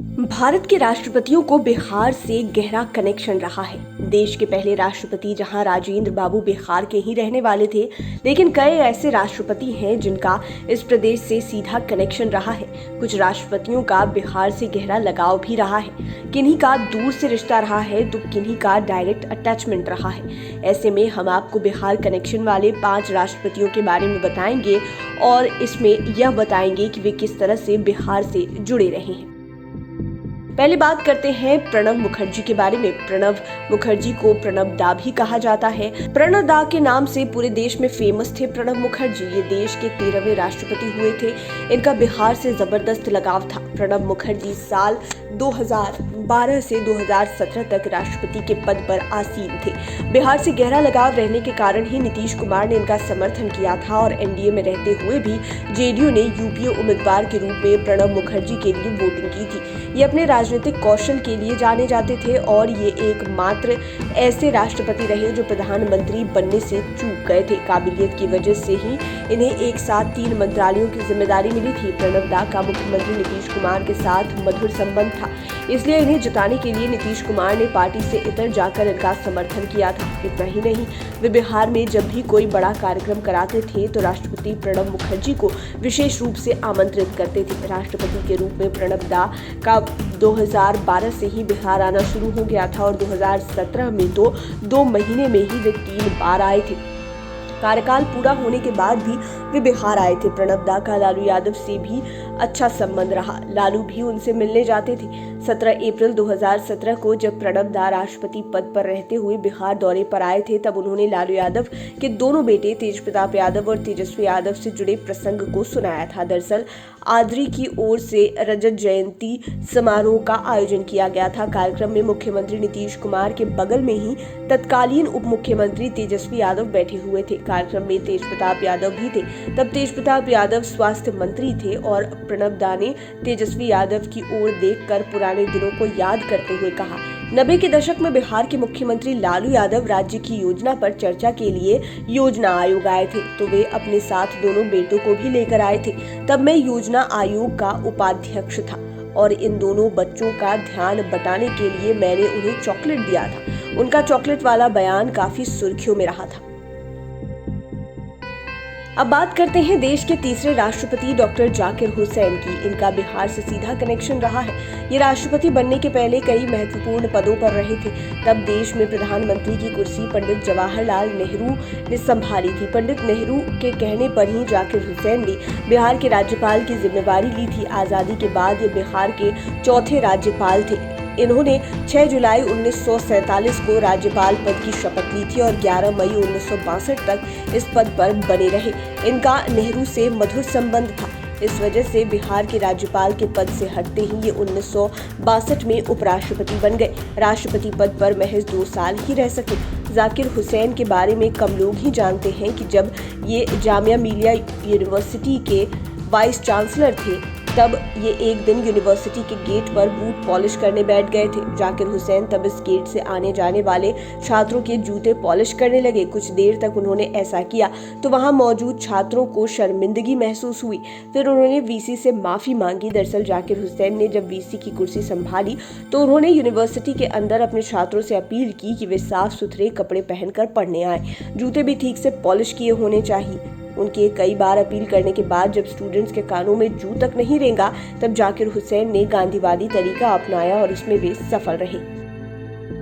भारत के राष्ट्रपतियों को बिहार से गहरा कनेक्शन रहा है। देश के पहले राष्ट्रपति जहां राजेंद्र बाबू बिहार के ही रहने वाले थे, लेकिन कई ऐसे राष्ट्रपति हैं जिनका इस प्रदेश से सीधा कनेक्शन रहा है। कुछ राष्ट्रपतियों का बिहार से गहरा लगाव भी रहा है, किन्हीं का दूर से रिश्ता रहा है तो किन्हीं का डायरेक्ट अटैचमेंट रहा है। ऐसे में हम आपको बिहार कनेक्शन वाले 5 राष्ट्रपतियों के बारे में बताएंगे और इसमें यह बताएंगे कि वे किस तरह से बिहार से जुड़े रहे हैं। पहले बात करते हैं प्रणब मुखर्जी के बारे में। प्रणब मुखर्जी को प्रणब दा भी कहा जाता है। प्रणब दा के नाम से पूरे देश में फेमस थे प्रणब मुखर्जी। ये देश के 13वें राष्ट्रपति हुए थे। इनका बिहार से जबरदस्त लगाव था। प्रणब मुखर्जी साल 2012 से 2017 तक राष्ट्रपति के पद पर आसीन थे। बिहार से गहरा लगाव रहने के कारण ही नीतीश कुमार ने इनका समर्थन किया था और एनडीए में रहते हुए भी जेडीयू ने यूपीए उम्मीदवार के रूप में प्रणब मुखर्जी के लिए वोटिंग की थी। ये अपने राजनीतिक कौशल के लिए जाने जाते थे और ये एकमात्र ऐसे राष्ट्रपति रहे जो प्रधानमंत्री बनने से चूक गए थे। काबिलियत की वजह से ही इन्हें एक साथ 3 मंत्रालयों की जिम्मेदारी मिली थी। प्रणब दा का मुख्यमंत्री नीतीश कुमार के साथ मधुर संबंध था, इसलिए इन्हें जिताने के लिए नीतीश कुमार ने पार्टी से इतर जाकर इनका समर्थन किया था। इतना ही नहीं, वे बिहार में जब भी कोई बड़ा कार्यक्रम कराते थे तो राष्ट्रपति प्रणब मुखर्जी को विशेष रूप से आमंत्रित करते थे। राष्ट्रपति के रूप में प्रणब दा का 2012 से ही बिहार आना शुरू हो गया था और 2017 में तो 2 महीने में ही वे 3 बार आए थे। कार्यकाल पूरा होने के बाद भी वे बिहार आए थे। प्रणब दा का लालू यादव से भी अच्छा संबंध रहा। लालू भी उनसे मिलने जाते थे। 17 अप्रैल 2017 को जब प्रणब दा राष्ट्रपति पद पर रहते हुए बिहार दौरे पर आए थे, तब उन्होंने लालू यादव के दोनों बेटे तेज प्रताप यादव और तेजस्वी यादव से जुड़े प्रसंग को सुनाया था। दरअसल आद्री की ओर से रजत जयंती समारोह का आयोजन किया गया था। कार्यक्रम में मुख्यमंत्री नीतीश कुमार के बगल में ही तत्कालीन उप मुख्यमंत्री तेजस्वी यादव बैठे हुए थे। कार्यक्रम में तेज प्रताप यादव भी थे। तब तेज प्रताप यादव स्वास्थ्य मंत्री थे और प्रणब दा ने तेजस्वी यादव की ओर देखकर पुराने दिनों को याद करते हुए कहा, 90 के दशक में बिहार के मुख्यमंत्री लालू यादव राज्य की योजना पर चर्चा के लिए योजना आयोग आए थे, तो वे अपने साथ दोनों बेटों को भी लेकर आए थे। तब मैं योजना आयोग का उपाध्यक्ष था और इन दोनों बच्चों का ध्यान बटाने के लिए मैंने उन्हें चॉकलेट दिया था। उनका चॉकलेट वाला बयान काफी सुर्खियों में रहा था। अब बात करते हैं देश के तीसरे राष्ट्रपति डॉक्टर जाकिर हुसैन की। इनका बिहार से सीधा कनेक्शन रहा है। ये राष्ट्रपति बनने के पहले कई महत्वपूर्ण पदों पर रहे थे। तब देश में प्रधानमंत्री की कुर्सी पंडित जवाहरलाल नेहरू ने संभाली थी। पंडित नेहरू के कहने पर ही जाकिर हुसैन ने बिहार के राज्यपाल की जिम्मेवारी ली थी। आजादी के बाद ये बिहार के चौथे राज्यपाल थे। इन्होंने 6 जुलाई 1947 को राज्यपाल पद की शपथ ली थी और 11 मई 1962 तक इस पद पर बने रहे। इनका नेहरू से मधुर संबंध था। इस वजह से बिहार के राज्यपाल के पद से हटते ही ये 1962 में उपराष्ट्रपति बन गए। राष्ट्रपति पद पर महज 2 साल ही रह सके। जाकिर हुसैन के बारे में कम लोग ही जानते हैं कि जब ये जामिया मिलिया यूनिवर्सिटी के वाइस चांसलर थे, तब ये एक दिन यूनिवर्सिटी के गेट पर बूट पॉलिश करने बैठ गए थे। जाकिर हुसैन तब इस गेट से आने जाने वाले छात्रों के जूते पॉलिश करने लगे। कुछ देर तक उन्होंने ऐसा किया तो वहां मौजूद छात्रों को शर्मिंदगी महसूस हुई। फिर उन्होंने वीसी से माफी मांगी। दरअसल जाकिर हुसैन ने जब वीसी की कुर्सी संभाली तो उन्होंने यूनिवर्सिटी के अंदर अपने छात्रों से अपील की कि वे साफ सुथरे कपड़े पहनकर पढ़ने आए, जूते भी ठीक से पॉलिश किए होने चाहिए। उनके कई बार अपील करने के बाद जब स्टूडेंट्स के कानों में जू तक नहीं रेंगा, तब जाकिर हुसैन ने गांधीवादी तरीका अपनाया और उसमें वे सफल रहे।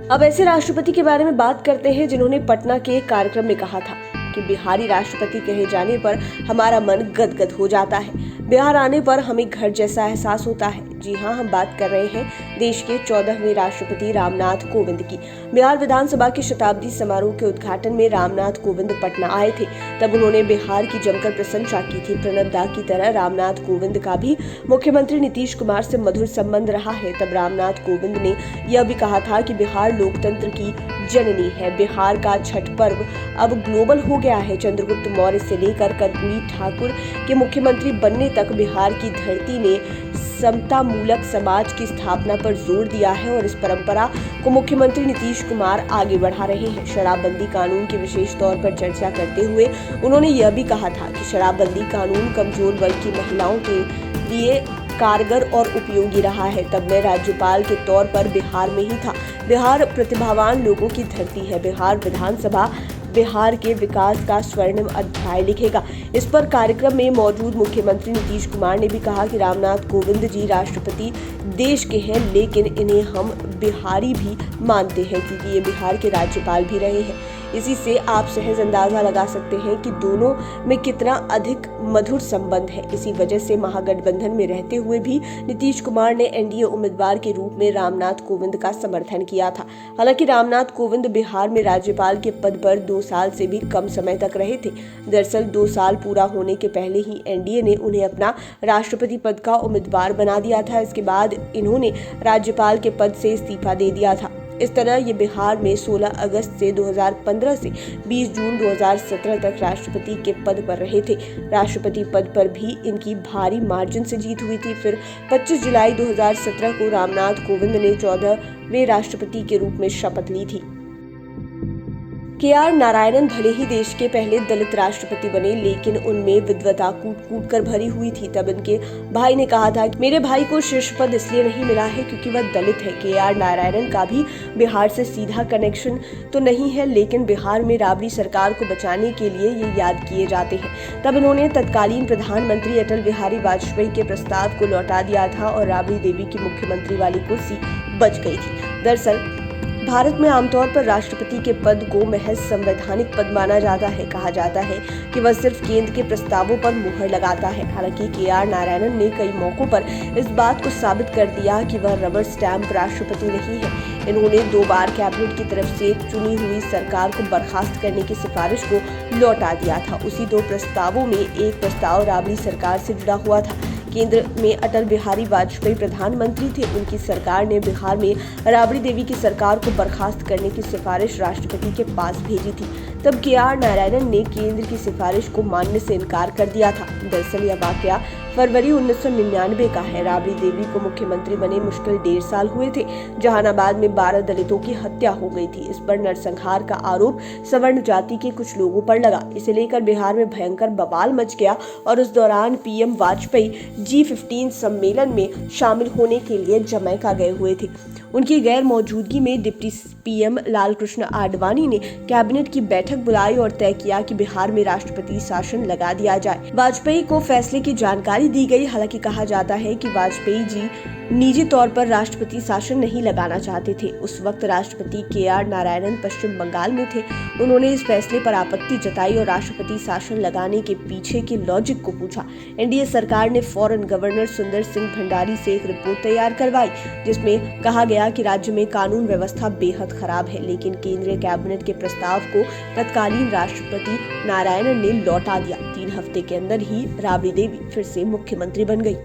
अब ऐसे राष्ट्रपति के बारे में बात करते हैं जिन्होंने पटना के एक कार्यक्रम में कहा था कि बिहारी राष्ट्रपति कहे जाने पर हमारा मन गदगद हो जाता है। बिहार आने पर हमें घर जैसा एहसास होता है। जी हाँ, हम बात कर रहे हैं देश के 14वें राष्ट्रपति रामनाथ कोविंद की। बिहार विधानसभा के शताब्दी समारोह के उद्घाटन में रामनाथ कोविंद पटना आए थे। तब उन्होंने बिहार की जमकर प्रशंसा की थी। प्रणब दा की तरह रामनाथ कोविंद का भी मुख्यमंत्री नीतीश कुमार से मधुर संबंध रहा है। तब रामनाथ कोविंद ने यह भी कहा था कि बिहार लोकतंत्र की जननी है। बिहार का छठ पर्व अब ग्लोबल हो गया है। चंद्रगुप्त मौर्य से लेकर कर्पूरी ठाकुर के मुख्यमंत्री बनने तक बिहार की धरती ने समता मूलक समाज की स्थापना पर जोर दिया है और इस परंपरा को मुख्यमंत्री नीतीश कुमार आगे बढ़ा रहे हैं। शराबबंदी कानून के विशेष तौर पर चर्चा करते हुए उन्होंने यह भी कहा था कि शराबबंदी कानून कमजोर वर्ग की महिलाओं के लिए कारगर और उपयोगी रहा है। तब मैं राज्यपाल के तौर पर बिहार में ही था। बिहार प्रतिभावान लोगों की धरती है। बिहार विधानसभा बिहार के विकास का स्वर्णिम अध्याय लिखेगा। इस पर कार्यक्रम में मौजूद मुख्यमंत्री नीतीश कुमार ने भी कहा कि रामनाथ कोविंद जी राष्ट्रपति देश के हैं, लेकिन इन्हें हम बिहारी भी मानते हैं क्योंकि ये बिहार के राज्यपाल भी रहे हैं। इसी से आप सहज अंदाजा लगा सकते हैं कि दोनों में कितना अधिक मधुर संबंध है। इसी वजह से महागठबंधन में रहते हुए भी नीतीश कुमार ने एनडीए उम्मीदवार के रूप में रामनाथ कोविंद का समर्थन किया था। हालांकि रामनाथ कोविंद बिहार में राज्यपाल के पद पर 2 साल से भी कम समय तक रहे थे। दरअसल 2 साल पूरा होने के पहले ही एनडीए ने उन्हें अपना राष्ट्रपति पद का उम्मीदवार बना दिया था। इसके बाद इन्होंने राज्यपाल के पद से इस्तीफा दे दिया था। इस तरह ये बिहार में 16 अगस्त से 2015 से 20 जून 2017 तक राष्ट्रपति के पद पर रहे थे। राष्ट्रपति पद पर भी इनकी भारी मार्जिन से जीत हुई थी। फिर 25 जुलाई 2017 को रामनाथ कोविंद ने 14वें राष्ट्रपति के रूप में शपथ ली थी। के.आर. नारायणन भले ही देश के पहले दलित राष्ट्रपति बने, लेकिन उनमें विद्वता कूट कर भरी हुई थी। तब इनके भाई ने कहा था, मेरे भाई को शीर्ष पद इसलिए नहीं मिला है क्योंकि वह दलित है। के.आर. नारायणन का भी बिहार से सीधा कनेक्शन तो नहीं है, लेकिन बिहार में राबड़ी सरकार को बचाने के लिए ये याद किए जाते हैं। तब इन्होंने तत्कालीन प्रधानमंत्री अटल बिहारी वाजपेयी के प्रस्ताव को लौटा दिया था और राबड़ी देवी की मुख्यमंत्री वाली कुर्सी बच गई थी। दरअसल भारत में आमतौर पर राष्ट्रपति के पद को महज संवैधानिक पद माना जाता है। कहा जाता है कि वह सिर्फ केंद्र के प्रस्तावों पर मुहर लगाता है। हालांकि के.आर. नारायणन ने कई मौकों पर इस बात को साबित कर दिया कि वह रबर स्टैंप राष्ट्रपति नहीं है। इन्होंने 2 बार कैबिनेट की तरफ से चुनी हुई सरकार को बर्खास्त करने की सिफारिश को लौटा दिया था। उसी 2 प्रस्तावों में एक प्रस्ताव राबड़ी सरकार से जुड़ा हुआ था। केंद्र में अटल बिहारी वाजपेयी प्रधानमंत्री थे। उनकी सरकार ने बिहार में राबड़ी देवी की सरकार को बर्खास्त करने की सिफारिश राष्ट्रपति के पास भेजी थी। तब के.आर. नारायणन ने केंद्र की सिफारिश को मानने से इनकार कर दिया था। दरअसल यह वाकया फरवरी 1999 का है। राबड़ी देवी को मुख्यमंत्री बने मुश्किल 1.5 साल हुए थे। जहानाबाद में 12 दलितों की हत्या हो गई थी। इस पर नरसंहार का आरोप सवर्ण जाति के कुछ लोगों पर लगा। इसे लेकर बिहार में भयंकर बवाल मच गया और उस दौरान पीएम वाजपेयी G15 सम्मेलन में शामिल होने के लिए जमैका गए हुए थे। उनकी गैर मौजूदगी में डिप्टी पीएम लालकृष्ण आडवाणी ने कैबिनेट की बैठक बुलाई और तय किया कि बिहार में राष्ट्रपति शासन लगा दिया जाए। वाजपेयी को फैसले की जानकारी दी गई। हालांकि कहा जाता है कि वाजपेयी जी निजी तौर पर राष्ट्रपति शासन नहीं लगाना चाहते थे। उस वक्त राष्ट्रपति के.आर. नारायणन पश्चिम बंगाल में थे। उन्होंने इस फैसले पर आपत्ति जताई और राष्ट्रपति शासन लगाने के पीछे के लॉजिक को पूछा। एनडीए सरकार ने फौरन गवर्नर सुंदर सिंह भंडारी से एक रिपोर्ट तैयार करवाई, जिसमें कहा गया कि राज्य में कानून व्यवस्था बेहद खराब है। लेकिन केंद्रीय कैबिनेट के प्रस्ताव को तत्कालीन राष्ट्रपति नारायणन ने लौटा दिया। 3 हफ्ते के अंदर ही राबड़ी देवी फिर से मुख्यमंत्री बन गई।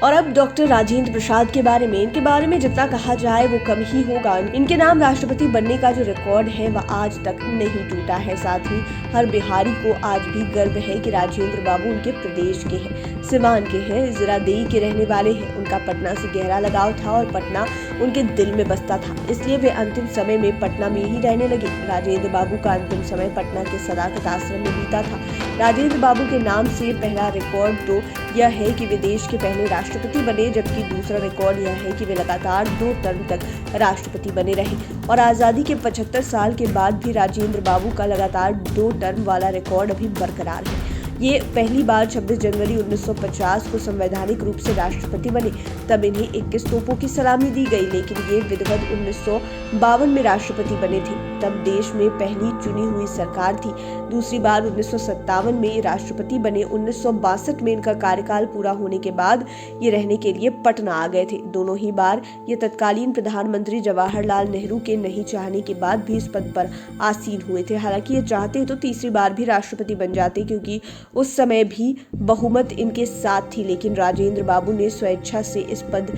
और अब डॉक्टर राजेंद्र प्रसाद के बारे में, इनके बारे में जितना कहा जाए वो कम ही होगा। इनके नाम राष्ट्रपति बनने का जो रिकॉर्ड है वह आज तक नहीं टूटा है। साथ ही हर बिहारी को आज भी गर्व है कि राजेंद्र बाबू उनके प्रदेश के हैं, सिवान के हैं, जिरादेई के रहने वाले हैं। उनका पटना से गहरा लगाव था और पटना उनके दिल में बसता था, इसलिए वे अंतिम समय में पटना में ही रहने लगे। राजेंद्र बाबू का अंतिम समय पटना के सदाकत आश्रम में बीता था। राजेंद्र बाबू के नाम से पहला रिकॉर्ड तो यह है कि वे देश के पहले राष्ट्रपति बने, जबकि दूसरा रिकॉर्ड यह है कि वे लगातार 2 टर्म तक राष्ट्रपति बने रहे। और आज़ादी के 75 साल के बाद भी राजेंद्र बाबू का लगातार 2 टर्म वाला रिकॉर्ड अभी बरकरार है। ये पहली बार 26 जनवरी 1950 को संवैधानिक रूप से राष्ट्रपति बने। तब इन्हें 21 तोपों की सलामी दी गई, लेकिन ये विधिवत 1952 में राष्ट्रपति बने थे। तब देश में पहली चुनी हुई सरकार थी। दूसरी बार 1957 में राष्ट्रपति बने। 1962 में इनका कार्यकाल पूरा होने के बाद ये रहने के लिए पटना आ गए थे। दोनों ही बार ये तत्कालीन प्रधानमंत्री जवाहरलाल नेहरू के नहीं चाहने के बाद भी इस पद पर आसीन हुए थे। हालांकि ये चाहते तो तीसरी बार भी राष्ट्रपति बन जाते, क्योंकि उस समय भी बहुमत इनके साथ थी। लेकिन राजेंद्र बाबू ने स्वेच्छा से इस पद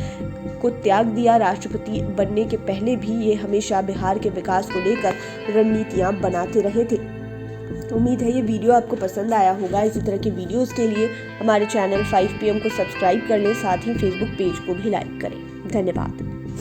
को त्याग दिया। राष्ट्रपति बनने के पहले भी ये हमेशा बिहार के विकास को लेकर रणनीतियां बनाते रहे थे। उम्मीद है ये वीडियो आपको पसंद आया होगा। इसी तरह के वीडियोस के लिए हमारे चैनल 5 PM को सब्सक्राइब कर लें, साथ ही फेसबुक पेज को भी लाइक करें। धन्यवाद।